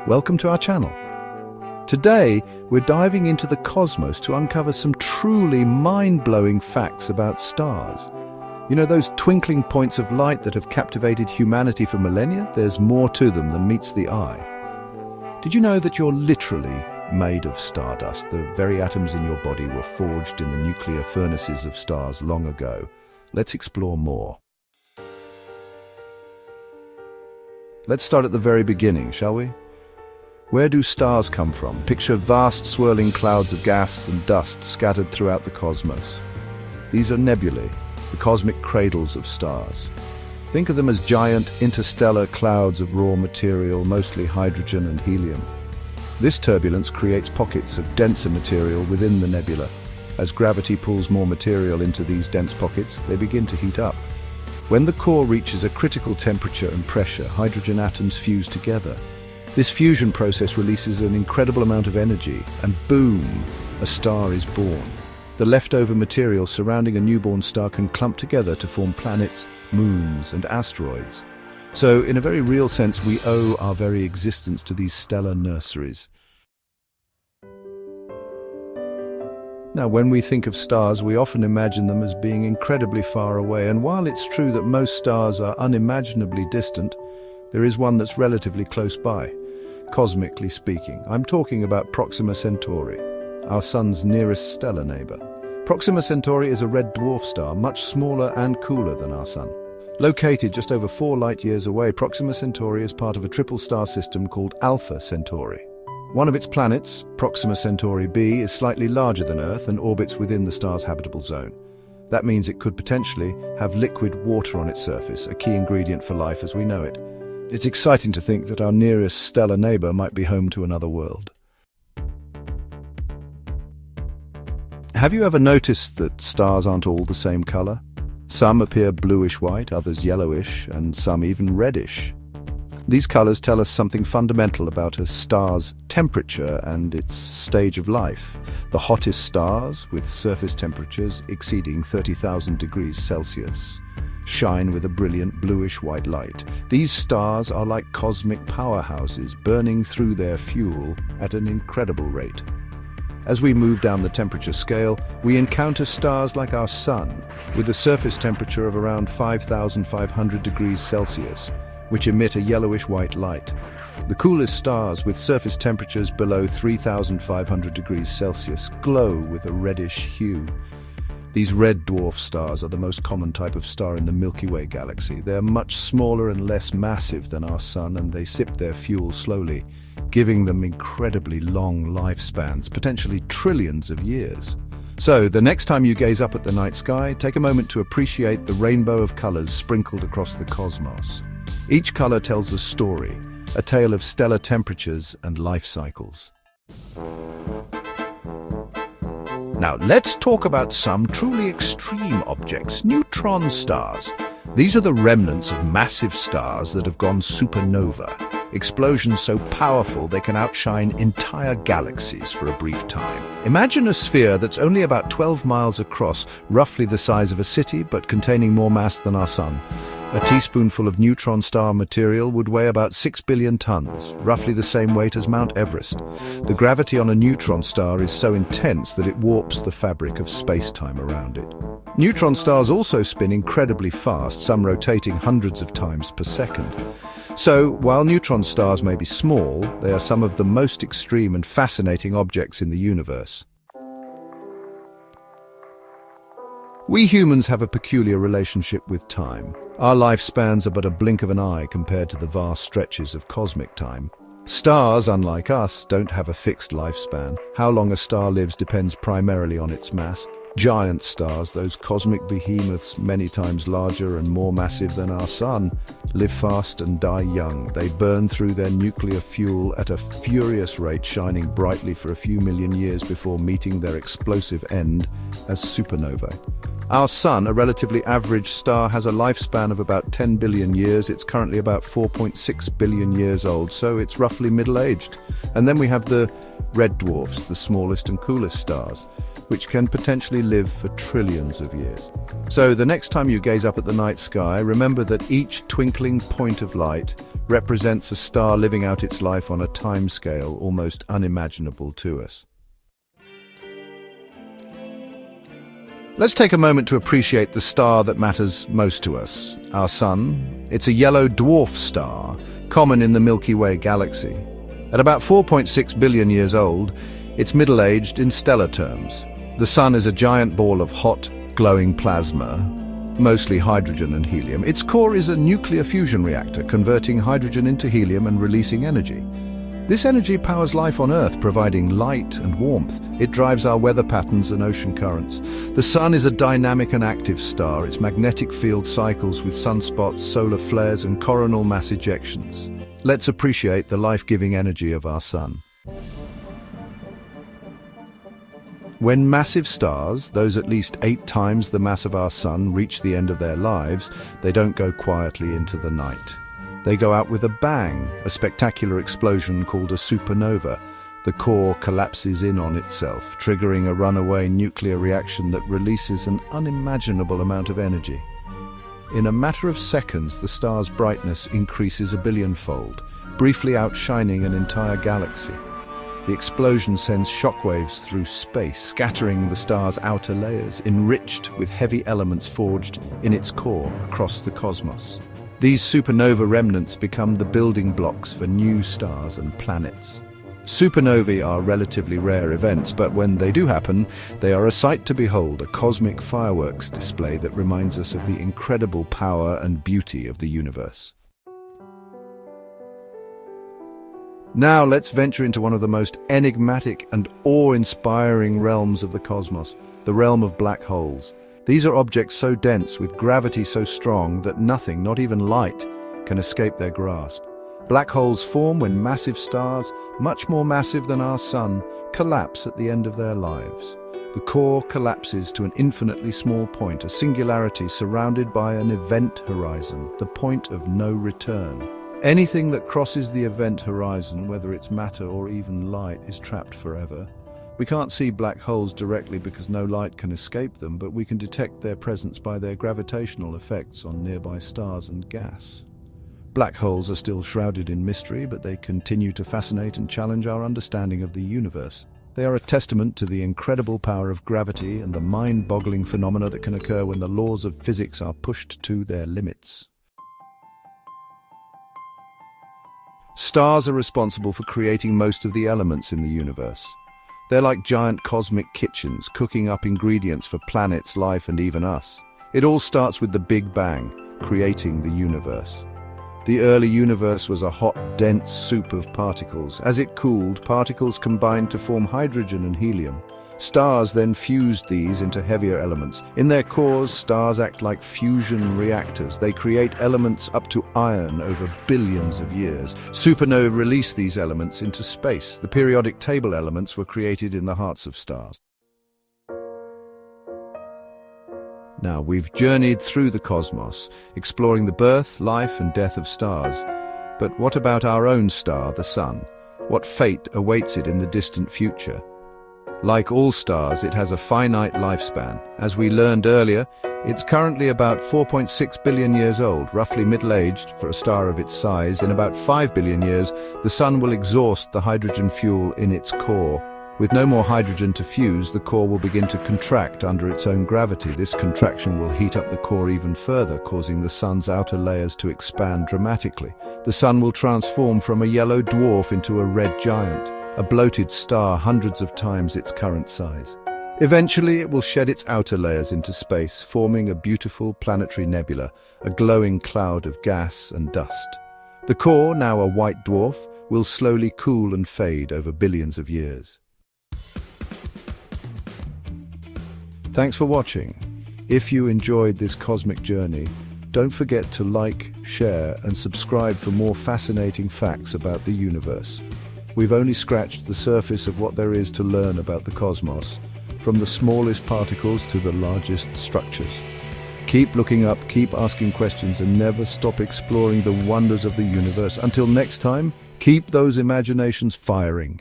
Welcome to our channel. Today, we're diving into the cosmos to uncover some truly mind-blowing facts about stars. You know those twinkling points of light that have captivated humanity for millennia? There's more to them than meets the eye. Did you know that you're literally made of stardust? The very atoms in your body were forged in the nuclear furnaces of stars long ago. Let's explore more. Let's start at the very beginning, shall we? Where do stars come from? Picture vast swirling clouds of gas and dust scattered throughout the cosmos. These are nebulae, the cosmic cradles of stars. Think of them as giant interstellar clouds of raw material, mostly hydrogen and helium. This turbulence creates pockets of denser material within the nebula. As gravity pulls more material into these dense pockets, they begin to heat up. When the core reaches a critical temperature and pressure, hydrogen atoms fuse together. This fusion process releases an incredible amount of energy, and boom, a star is born. The leftover material surrounding a newborn star can clump together to form planets, moons, and asteroids. So, in a very real sense, we owe our very existence to these stellar nurseries. Now, when we think of stars, we often imagine them as being incredibly far away, and while it's true that most stars are unimaginably distant, there is one that's relatively close by. Cosmically speaking, I'm talking about Proxima Centauri, our Sun's nearest stellar neighbor. Proxima Centauri is a red dwarf star, much smaller and cooler than our Sun. Located just over 4 light-years away, Proxima Centauri is part of a triple star system called Alpha Centauri. One of its planets, Proxima Centauri b, is slightly larger than Earth and orbits within the star's habitable zone. That means it could potentially have liquid water on its surface, a key ingredient for life as we know it. It's exciting to think that our nearest stellar neighbor might be home to another world. Have you ever noticed that stars aren't all the same color? Some appear bluish-white, others yellowish, and some even reddish. These colors tell us something fundamental about a star's temperature and its stage of life. The hottest stars, with surface temperatures exceeding 30,000 degrees Celsius, shine with a brilliant bluish-white light. These stars are like cosmic powerhouses, burning through their fuel at an incredible rate. As we move down the temperature scale, we encounter stars like our Sun, with a surface temperature of around 5,500 degrees Celsius, which emit a yellowish-white light. The coolest stars, with surface temperatures below 3,500 degrees Celsius, glow with a reddish hue. These red dwarf stars are the most common type of star in the Milky Way galaxy. They're much smaller and less massive than our Sun, and they sip their fuel slowly, giving them incredibly long lifespans, potentially trillions of years. So, the next time you gaze up at the night sky, take a moment to appreciate the rainbow of colors sprinkled across the cosmos. Each color tells a story, a tale of stellar temperatures and life cycles. Now, let's talk about some truly extreme objects, neutron stars. These are the remnants of massive stars that have gone supernova, explosions so powerful they can outshine entire galaxies for a brief time. Imagine a sphere that's only about 12 miles across, roughly the size of a city, but containing more mass than our Sun. A teaspoonful of neutron star material would weigh about 6 billion tons, roughly the same weight as Mount Everest. The gravity on a neutron star is so intense that it warps the fabric of space-time around it. Neutron stars also spin incredibly fast, some rotating hundreds of times per second. So, while neutron stars may be small, they are some of the most extreme and fascinating objects in the universe. We humans have a peculiar relationship with time. Our lifespans are but a blink of an eye compared to the vast stretches of cosmic time. Stars, unlike us, don't have a fixed lifespan. How long a star lives depends primarily on its mass. Giant stars, those cosmic behemoths many times larger and more massive than our Sun, live fast and die young. They burn through their nuclear fuel at a furious rate, shining brightly for a few million years before meeting their explosive end as supernovae. Our Sun, a relatively average star, has a lifespan of about 10 billion years. It's currently about 4.6 billion years old, so it's roughly middle-aged. And then we have the red dwarfs, the smallest and coolest stars, which can potentially live for trillions of years. So the next time you gaze up at the night sky, remember that each twinkling point of light represents a star living out its life on a timescale almost unimaginable to us. Let's take a moment to appreciate the star that matters most to us, our Sun. It's a yellow dwarf star, common in the Milky Way galaxy. At about 4.6 billion years old, it's middle-aged in stellar terms. The Sun is a giant ball of hot, glowing plasma, mostly hydrogen and helium. Its core is a nuclear fusion reactor, converting hydrogen into helium and releasing energy. This energy powers life on Earth, providing light and warmth. It drives our weather patterns and ocean currents. The Sun is a dynamic and active star. Its magnetic field cycles with sunspots, solar flares, and coronal mass ejections. Let's appreciate the life-giving energy of our Sun. When massive stars, those at least 8 times the mass of our Sun, reach the end of their lives, they don't go quietly into the night. They go out with a bang, a spectacular explosion called a supernova. The core collapses in on itself, triggering a runaway nuclear reaction that releases an unimaginable amount of energy. In a matter of seconds, the star's brightness increases a billionfold, briefly outshining an entire galaxy. The explosion sends shockwaves through space, scattering the star's outer layers, enriched with heavy elements forged in its core across the cosmos. These supernova remnants become the building blocks for new stars and planets. Supernovae are relatively rare events, but when they do happen, they are a sight to behold, a cosmic fireworks display that reminds us of the incredible power and beauty of the universe. Now let's venture into one of the most enigmatic and awe-inspiring realms of the cosmos, the realm of black holes. These are objects so dense, with gravity so strong, that nothing, not even light, can escape their grasp. Black holes form when massive stars, much more massive than our Sun, collapse at the end of their lives. The core collapses to an infinitely small point, a singularity surrounded by an event horizon, the point of no return. Anything that crosses the event horizon, whether it's matter or even light, is trapped forever. We can't see black holes directly because no light can escape them, but we can detect their presence by their gravitational effects on nearby stars and gas. Black holes are still shrouded in mystery, but they continue to fascinate and challenge our understanding of the universe. They are a testament to the incredible power of gravity and the mind-boggling phenomena that can occur when the laws of physics are pushed to their limits. Stars are responsible for creating most of the elements in the universe. They're like giant cosmic kitchens, cooking up ingredients for planets, life, and even us. It all starts with the Big Bang, creating the universe. The early universe was a hot, dense soup of particles. As it cooled, particles combined to form hydrogen and helium. Stars then fused these into heavier elements. In their cores, stars act like fusion reactors. They create elements up to iron over billions of years. Supernovae release these elements into space. The periodic table elements were created in the hearts of stars. Now, we've journeyed through the cosmos, exploring the birth, life, and death of stars. But what about our own star, the Sun? What fate awaits it in the distant future? Like all stars, it has a finite lifespan. As we learned earlier, it's currently about 4.6 billion years old, roughly middle-aged for a star of its size. In about 5 billion years, the Sun will exhaust the hydrogen fuel in its core. With no more hydrogen to fuse, the core will begin to contract under its own gravity. This contraction will heat up the core even further, causing the Sun's outer layers to expand dramatically. The Sun will transform from a yellow dwarf into a red giant, a bloated star hundreds of times its current size. Eventually, it will shed its outer layers into space, forming a beautiful planetary nebula, a glowing cloud of gas and dust. The core, now a white dwarf, will slowly cool and fade over billions of years. Thanks for watching. If you enjoyed this cosmic journey, don't forget to like, share, and subscribe for more fascinating facts about the universe. We've only scratched the surface of what there is to learn about the cosmos, from the smallest particles to the largest structures. Keep looking up, keep asking questions, and never stop exploring the wonders of the universe. Until next time, keep those imaginations firing.